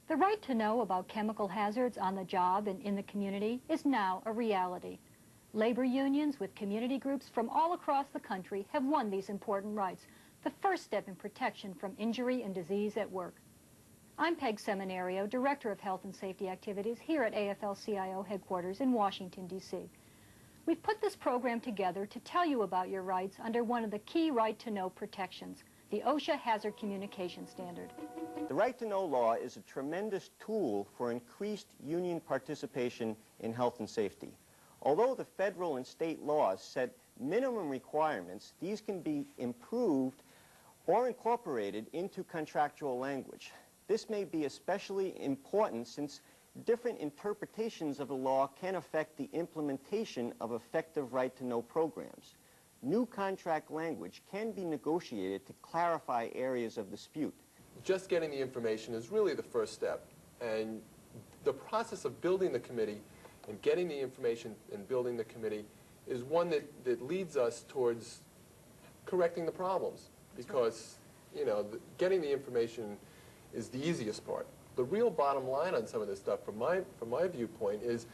The right to know about chemical hazards on the job and in the community is now a reality. Labor unions with community groups from all across the country have won these important rights, the first step in protection from injury and disease at work. I'm Peg Seminario, Director of Health and Safety Activities here at AFL-CIO headquarters in Washington, D.C. We've put this program together to tell you about your rights under one of the key right-to-know protections, the OSHA Hazard Communication Standard. The right-to-know law is a tremendous tool for increased union participation in health and safety. Although the federal and state laws set minimum requirements, these can be improved or incorporated into contractual language. This may be especially important since different interpretations of the law can affect the implementation of effective right-to-know programs. New contract language can be negotiated to clarify areas of dispute. Just getting the information is really the first step, and the process of building the committee and getting the information and building the committee is one that leads us towards correcting the problems, because getting the information is the easiest part. The real bottom line on some of this stuff, from my viewpoint, is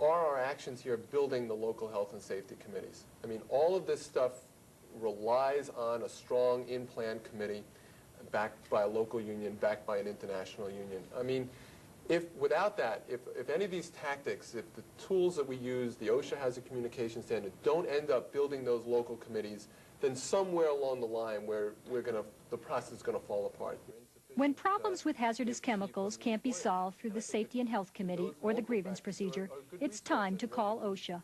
are our actions here building the local health and safety committees? I mean, all of this stuff relies on a strong in-plan committee backed by a local union, backed by an international union. I mean, without that, if any of these tactics, if the tools that we use, the OSHA Hazard Communication Standard, don't end up building those local committees, then somewhere along the line the process is going to fall apart. When problems with hazardous chemicals can't be solved through the Safety and Health Committee or the grievance procedure, it's time to call OSHA.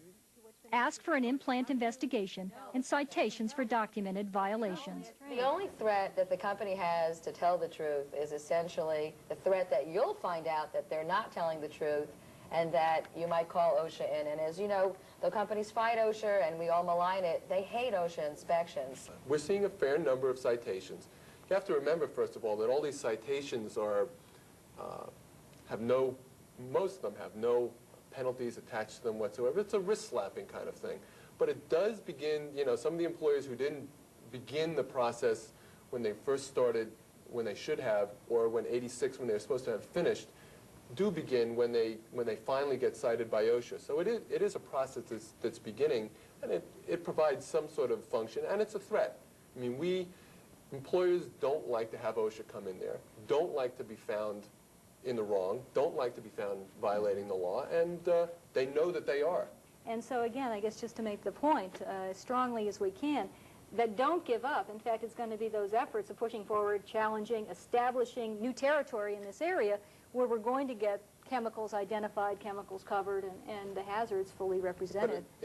Ask for an in-plant investigation and citations for documented violations. The only threat that the company has to tell the truth is essentially the threat that you'll find out that they're not telling the truth and that you might call OSHA in. And as you know, the companies fight OSHA and we all malign it. They hate OSHA inspections. We're seeing a fair number of citations. You have to remember, first of all, that all these citations most of them have no penalties attached to them whatsoever. It's a wrist-slapping kind of thing. But it does begin, some of the employers who didn't begin the process when they first started, when they should have, or when 86, when they were supposed to have finished, do begin when they finally get cited by OSHA. So it is a process that's beginning, and it provides some sort of function, and it's a threat. I mean, employers don't like to have OSHA come in there, don't like to be found in the wrong, don't like to be found violating the law, and they know that they are. And so again, I guess just to make the point as strongly as we can, that don't give up. In fact, it's going to be those efforts of pushing forward, challenging, establishing new territory in this area where we're going to get chemicals identified, chemicals covered, and the hazards fully represented.